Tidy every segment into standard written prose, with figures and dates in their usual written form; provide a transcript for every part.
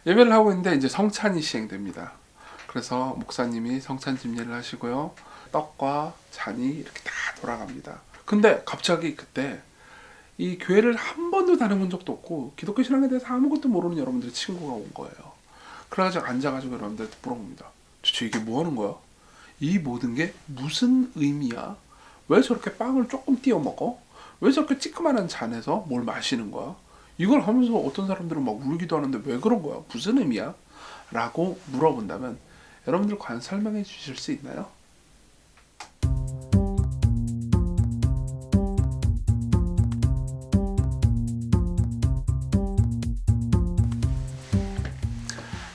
예배를 하고 있는데 이제 성찬이 시행됩니다. 그래서 목사님이 성찬 집례를 하시고요. 떡과 잔이 이렇게 다 돌아갑니다. 근데 갑자기 그때 이 교회를 한 번도 다녀본 적도 없고 기독교 신앙에 대해서 아무것도 모르는 여러분들의 친구가 온 거예요. 그래가지고 앉아가지고 여러분들한테 물어봅니다. 도대체 이게 뭐 하는 거야? 이 모든 게 무슨 의미야? 왜 저렇게 빵을 조금 띄워 먹어? 왜 저렇게 찌끄만한 잔에서 뭘 마시는 거야? 이걸 하면서 어떤 사람들은 막 울기도 하는데 왜 그런 거야? 무슨 의미야? 라고 물어본다면 여러분들 과연 설명해 주실 수 있나요?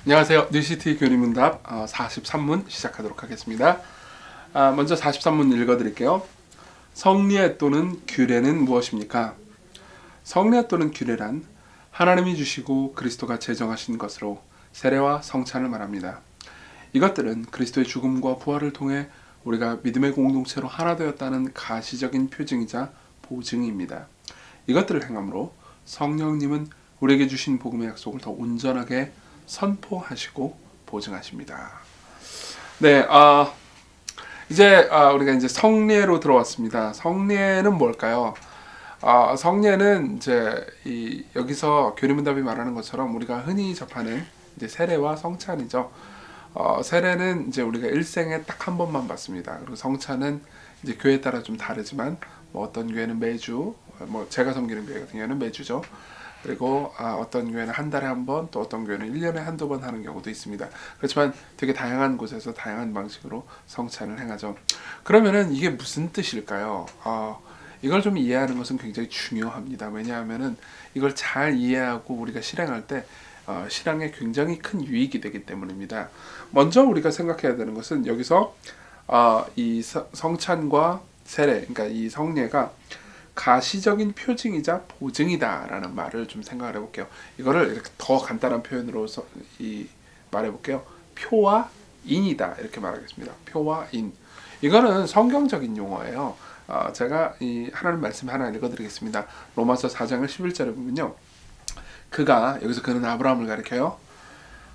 안녕하세요. 뉴시티 교리문답 43문 시작하도록 하겠습니다. 먼저 43문 읽어드릴게요. 성례 또는 규례는 무엇입니까? 성례 또는 규례란 하나님이 주시고 그리스도가 제정하신 것으로 세례와 성찬을 말합니다. 이것들은 그리스도의 죽음과 부활을 통해 우리가 믿음의 공동체로 하나 되었다는 가시적인 표징이자 보증입니다. 이것들을 행함으로 성령님은 우리에게 주신 복음의 약속을 더 온전하게 선포하시고 보증하십니다. 네, 이제 우리가 이제 성례로 들어왔습니다. 성례는 뭘까요? 성례는 이제 여기서 교리문답이 말하는 것처럼 우리가 흔히 접하는 이제 세례와 성찬이죠. 세례는 이제 우리가 일생에 딱 한 번만 받습니다. 그리고 성찬은 이제 교회에 따라 좀 다르지만 뭐 어떤 교회는 매주, 뭐 제가 섬기는 교회 같은 경우는 매주죠. 그리고 어떤 교회는 한 달에 한 번, 또 어떤 교회는 1년에 한두 번 하는 경우도 있습니다. 그렇지만 되게 다양한 곳에서 다양한 방식으로 성찬을 행하죠. 그러면은 이게 무슨 뜻일까요? 이걸 좀 이해하는 것은 굉장히 중요합니다. 왜냐하면은 이걸 잘 이해하고 우리가 실행할 때 신앙에 굉장히 큰 유익이 되기 때문입니다. 먼저 우리가 생각해야 되는 것은 여기서 이 성찬과 세례, 그러니까 이 성례가 가시적인 표징이자 보증이다라는 말을 좀 생각을 해볼게요. 이거를 이렇게 더 간단한 표현으로 말해볼게요. 표와 인이다 이렇게 말하겠습니다. 표와 인. 이거는 성경적인 용어예요. 제가 이 하나님 말씀 하나 읽어드리겠습니다. 로마서 4장을 11절에 보면요. 여기서 그는 아브라함을 가리켜요.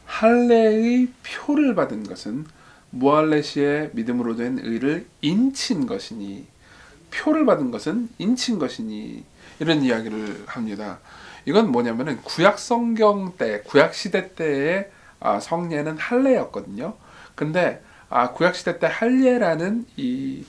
할례의 표를 받은 것은 무할레시의 믿음으로 된 의를 인친 것이니 표를 받은 것은 인친 것이니 이런 이야기를 합니다. 이건 뭐냐면은 구약 성경 때, 구약 시대 때의 성례는 할례였거든요. 근데 구약 시대 때 할례라는 이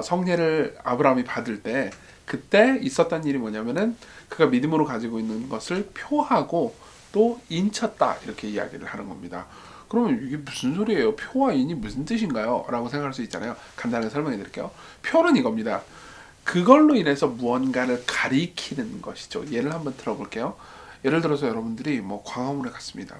성례를 아브라함이 받을 때 그때 있었던 일이 뭐냐면은 그가 믿음으로 가지고 있는 것을 표하고 또 인쳤다 이렇게 이야기를 하는 겁니다. 그러면 이게 무슨 소리예요? 표와 인이 무슨 뜻인가요? 라고 생각할 수 있잖아요. 간단하게 설명해 드릴게요. 표는 이겁니다. 그걸로 인해서 무언가를 가리키는 것이죠. 예를 한번 들어볼게요. 예를 들어서 여러분들이 뭐 광화문에 갔습니다.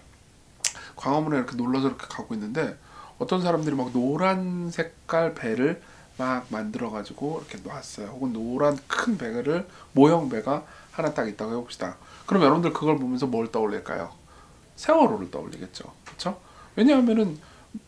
광화문에 이렇게 놀러서 이렇게 가고 있는데 어떤 사람들이 막 노란 색깔 배를 막 만들어가지고 이렇게 놨어요. 혹은 노란 큰 배를 모형 배가 하나 딱 있다고 해봅시다. 그럼 여러분들 그걸 보면서 뭘 떠올릴까요? 세월호를 떠올리겠죠. 그렇죠? 왜냐하면은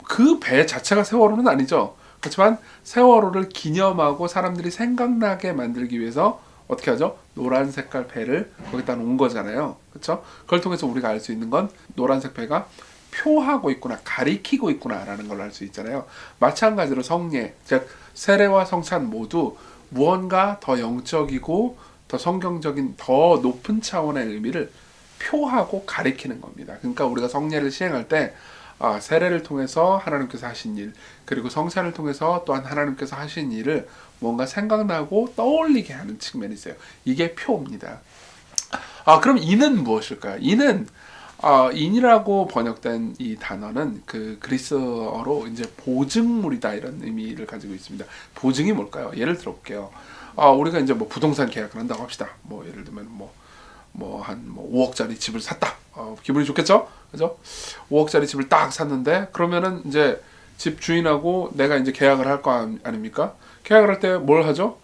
그 배 자체가 세월호는 아니죠. 그렇지만 세월호를 기념하고 사람들이 생각나게 만들기 위해서 어떻게 하죠? 노란 색깔 배를 거기다 놓은 거잖아요. 그렇죠? 그걸 통해서 우리가 알 수 있는 건 노란색 배가 표하고 있구나, 가리키고 있구나라는 걸 알 수 있잖아요. 마찬가지로 성례, 즉 세례와 성찬 모두 무언가 더 영적이고 더 성경적인 더 높은 차원의 의미를 표하고 가리키는 겁니다. 그러니까 우리가 성례를 시행할 때 세례를 통해서 하나님께서 하신 일, 그리고 성찬을 통해서 또한 하나님께서 하신 일을 뭔가 생각나고 떠올리게 하는 측면이 있어요. 이게 표입니다. 그럼 인은 무엇일까요? 인이라고 번역된 이 단어는 그 그리스어로 이제 보증물이다 이런 의미를 가지고 있습니다. 보증이 뭘까요? 예를 들어볼게요. 우리가 이제 뭐 부동산 계약을 한다고 합시다. 뭐 예를 들면 한 5억짜리 집을 샀다. 기분이 좋겠죠? 그죠? 5억짜리 집을 딱 샀는데 그러면은 이제 집 주인하고 내가 이제 계약을 할 거 아닙니까? 계약을 할 때 뭘 하죠?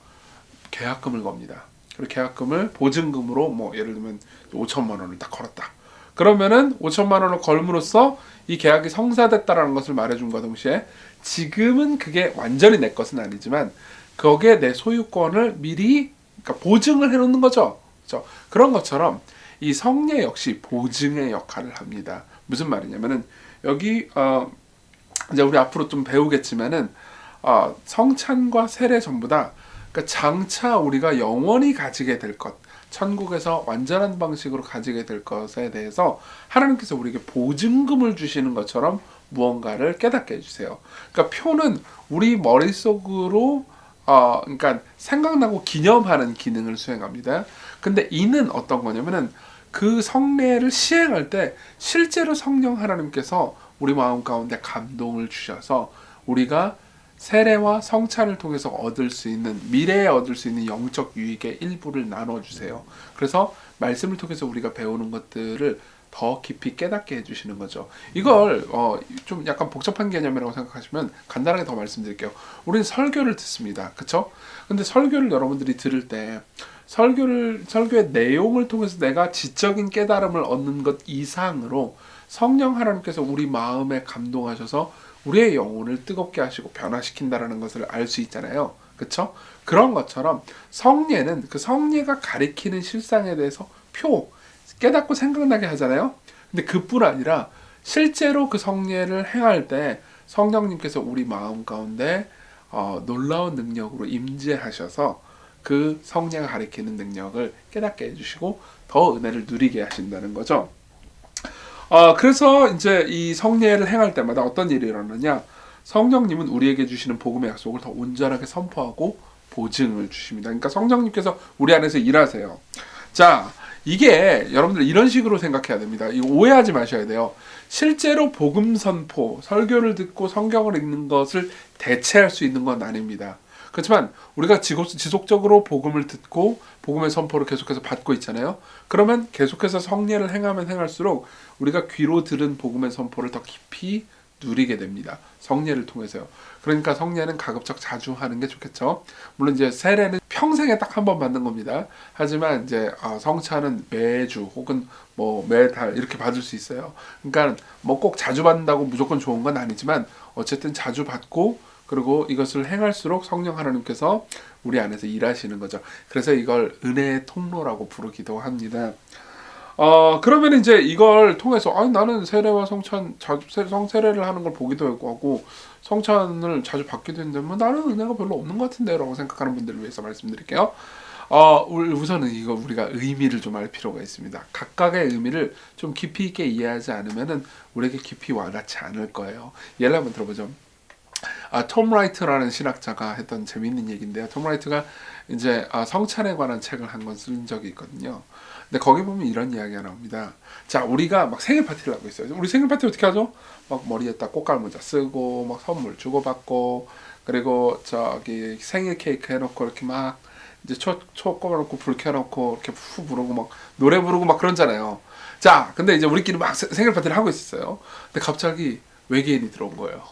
계약금을 겁니다. 그리고 계약금을 보증금으로 뭐 예를 들면 5천만 원을 딱 걸었다. 그러면은 5천만 원을 걸음으로써 이 계약이 성사됐다라는 것을 말해준과 동시에 지금은 그게 완전히 내 것은 아니지만 거기에 내 소유권을 미리 그러니까 보증을 해놓는 거죠. 그렇죠? 그런 것처럼 이 성례 역시 보증의 역할을 합니다. 무슨 말이냐면은 여기 이제 우리 앞으로 좀 배우겠지만은 성찬과 세례 전부 다 그러니까 장차 우리가 영원히 가지게 될 것, 천국에서 완전한 방식으로 가지게 될 것에 대해서 하나님께서 우리에게 보증금을 주시는 것처럼 무언가를 깨닫게 해주세요. 그러니까 표는 우리 머릿속으로 그러니까 생각나고 기념하는 기능을 수행합니다. 근데 이는 어떤 거냐면은 그 성례를 시행할 때 실제로 성령 하나님께서 우리 마음 가운데 감동을 주셔서 우리가 세례와 성찬을 통해서 얻을 수 있는 미래에 얻을 수 있는 영적 유익의 일부를 나눠주세요. 그래서 말씀을 통해서 우리가 배우는 것들을 더 깊이 깨닫게 해주시는 거죠. 이걸 좀 약간 복잡한 개념이라고 생각하시면 간단하게 더 말씀드릴게요. 우리는 설교를 듣습니다. 그쵸? 근데 설교를 여러분들이 들을 때 설교의 내용을 통해서 내가 지적인 깨달음을 얻는 것 이상으로 성령 하나님께서 우리 마음에 감동하셔서 우리의 영혼을 뜨겁게 하시고 변화시킨다라는 것을 알 수 있잖아요. 그쵸? 그런 것처럼 성례는 그 성례가 가리키는 실상에 대해서 깨닫고 생각나게 하잖아요. 근데 그뿐 아니라 실제로 그 성례를 행할 때 성령님께서 우리 마음 가운데 놀라운 능력으로 임재하셔서 그 성례가 가리키는 능력을 깨닫게 해주시고 더 은혜를 누리게 하신다는 거죠. 그래서 이제 이 성례를 행할 때마다 어떤 일이 일어나냐? 성령님은 우리에게 주시는 복음의 약속을 더 온전하게 선포하고 보증을 주십니다. 그러니까 성령님께서 우리 안에서 일하세요. 자, 이게 여러분들 이런 식으로 생각해야 됩니다. 이거 오해하지 마셔야 돼요. 실제로 복음 선포, 설교를 듣고 성경을 읽는 것을 대체할 수 있는 건 아닙니다. 그렇지만 우리가 지속적으로 복음을 듣고 복음의 선포를 계속해서 받고 있잖아요. 그러면 계속해서 성례를 행하면 행할수록 우리가 귀로 들은 복음의 선포를 더 깊이 누리게 됩니다. 성례를 통해서요. 그러니까 성례는 가급적 자주 하는 게 좋겠죠. 물론 이제 세례는 평생에 딱 한 번 받는 겁니다. 하지만 이제 성찬은 매주 혹은 뭐 매달 이렇게 받을 수 있어요. 그러니까 뭐 꼭 자주 받는다고 무조건 좋은 건 아니지만 어쨌든 자주 받고 그리고 이것을 행할수록 성령 하나님께서 우리 안에서 일하시는 거죠. 그래서 이걸 은혜의 통로라고 부르기도 합니다. 그러면 이제 이걸 통해서 나는 세례와 성찬 성세례를 하는 걸 보기도 하고 성찬을 자주 받기도 했는데 뭐 나는 은혜가 별로 없는 것 같은데 라고 생각하는 분들을 위해서 말씀드릴게요. 우선은 이거 우리가 의미를 좀 알 필요가 있습니다. 각각의 의미를 좀 깊이 있게 이해하지 않으면은 우리에게 깊이 와닿지 않을 거예요. 예를 한번 들어보죠. 톰 라이트라는 신학자가 했던 재미있는 얘기인데요. 톰 라이트가 이제 성찬에 관한 책을 한 권 쓴 적이 있거든요. 근데 거기 보면 이런 이야기가 나옵니다. 자, 우리가 막 생일 파티를 하고 있어요. 우리 생일 파티 어떻게 하죠? 막 머리에다 꽃갈모자 쓰고 막 선물 주고받고 그리고 저기 생일 케이크 해놓고 이렇게 막 이제 초 꼽아놓고 불 켜놓고 이렇게 후 부르고 막 노래 부르고 막 그러잖아요. 자, 근데 이제 우리끼리 막 생일 파티를 하고 있었어요. 근데 갑자기 외계인이 들어온 거예요.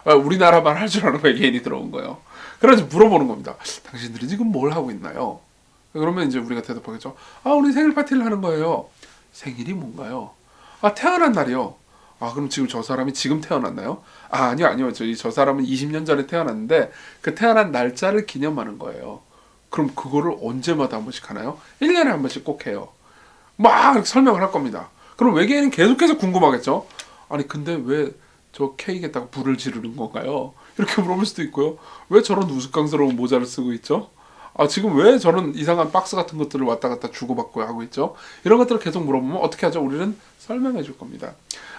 우리나라만 할 줄 아는 외계인이 들어온 거예요. 그래서 물어보는 겁니다. 당신들이 지금 뭘 하고 있나요? 그러면 이제 우리가 대답하겠죠. 우리 생일 파티를 하는 거예요. 생일이 뭔가요? 태어난 날이요. 그럼 지금 저 사람이 지금 태어났나요? 아니요. 저 사람은 20년 전에 태어났는데 그 태어난 날짜를 기념하는 거예요. 그럼 그거를 언제마다 한 번씩 하나요? 1년에 한 번씩 꼭 해요. 막 이렇게 설명을 할 겁니다. 그럼 외계인은 계속해서 궁금하겠죠. 아니 근데 왜 저 케이크에다가 불을 지르는 건가요? 이렇게 물어볼 수도 있고요. 왜 저런 우스꽝스러운 모자를 쓰고 있죠? 지금 왜 저런 이상한 박스 같은 것들을 왔다 갔다 주고받고 하고 있죠? 이런 것들을 계속 물어보면 어떻게 하죠? 우리는 설명해 줄 겁니다.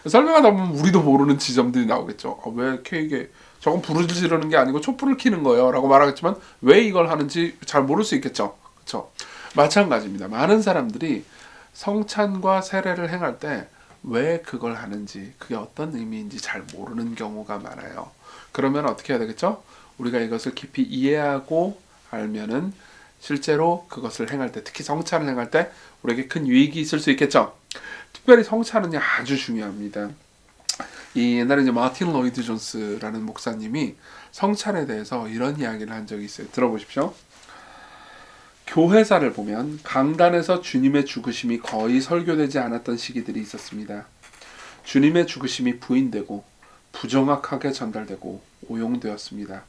설명하다 보면 우리도 모르는 지점들이 나오겠죠. 왜 케이크에 저건 불을 지르는 게 아니고 촛불을 켜는 거예요 라고 말하겠지만 왜 이걸 하는지 잘 모를 수 있겠죠. 그렇죠? 마찬가지입니다. 많은 사람들이 성찬과 세례를 행할 때 왜 그걸 하는지 그게 어떤 의미인지 잘 모르는 경우가 많아요. 그러면 어떻게 해야 되겠죠? 우리가 이것을 깊이 이해하고 알면은 실제로 그것을 행할 때 특히 성찬을 행할 때 우리에게 큰 유익이 있을 수 있겠죠. 특별히 성찬은 아주 중요합니다. 이 옛날에 이제 마틴 로이드 존스라는 목사님이 성찬에 대해서 이런 이야기를 한 적이 있어요. 들어보십시오. 교회사를 보면 강단에서 주님의 죽으심이 거의 설교되지 않았던 시기들이 있었습니다. 주님의 죽으심이 부인되고 부정확하게 전달되고 오용되었습니다.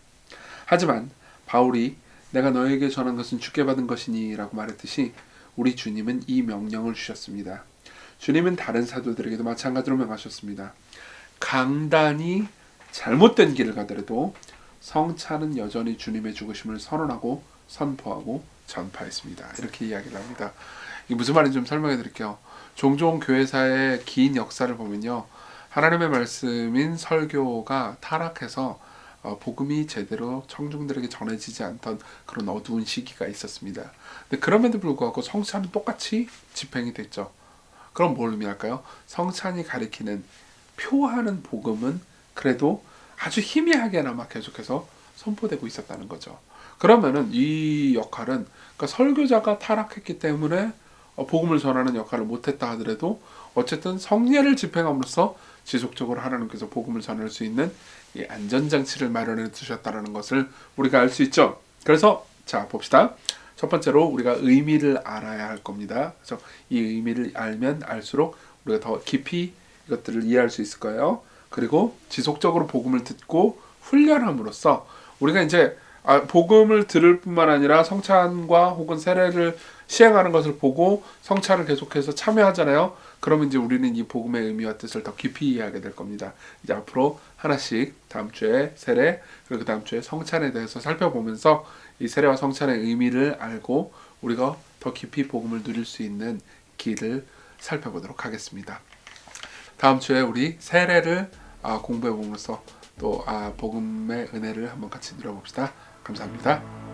하지만 바울이 내가 너에게 전한 것은 주께 받은 것이니 라고 말했듯이 우리 주님은 이 명령을 주셨습니다. 주님은 다른 사도들에게도 마찬가지로 명하셨습니다. 강단이 잘못된 길을 가더라도 성찬은 여전히 주님의 죽으심을 선언하고 선포하고 전파했습니다. 이렇게 이야기를 합니다. 이게 무슨 말인지 좀 설명해 드릴게요. 종종 교회사의 긴 역사를 보면요, 하나님의 말씀인 설교가 타락해서 복음이 제대로 청중들에게 전해지지 않던 그런 어두운 시기가 있었습니다. 근데 그럼에도 불구하고 성찬은 똑같이 집행이 됐죠. 그럼 뭘 의미할까요? 성찬이 가리키는 표하는 복음은 그래도 아주 희미하게나마 계속해서 선포되고 있었다는 거죠. 그러면은 이 역할은, 그러니까 설교자가 타락했기 때문에 복음을 전하는 역할을 못했다 하더라도 어쨌든 성례를 집행함으로써 지속적으로 하나님께서 복음을 전할 수 있는 이 안전장치를 마련해 두셨다는 것을 우리가 알 수 있죠. 그래서 자 봅시다. 첫 번째로 우리가 의미를 알아야 할 겁니다. 그래서 이 의미를 알면 알수록 우리가 더 깊이 이것들을 이해할 수 있을 거예요. 그리고 지속적으로 복음을 듣고 훈련함으로써 우리가 이제 복음을 들을 뿐만 아니라 성찬과 혹은 세례를 시행하는 것을 보고 성찬을 계속해서 참여하잖아요. 그러면 이제 우리는 이 복음의 의미와 뜻을 더 깊이 이해하게 될 겁니다. 이제 앞으로 하나씩 다음 주에 세례, 그리고 그 다음 주에 성찬에 대해서 살펴보면서 이 세례와 성찬의 의미를 알고 우리가 더 깊이 복음을 누릴 수 있는 길을 살펴보도록 하겠습니다. 다음 주에 우리 세례를 공부해 보면서 또 복음의 은혜를 한번 같이 누려봅시다. 감사합니다.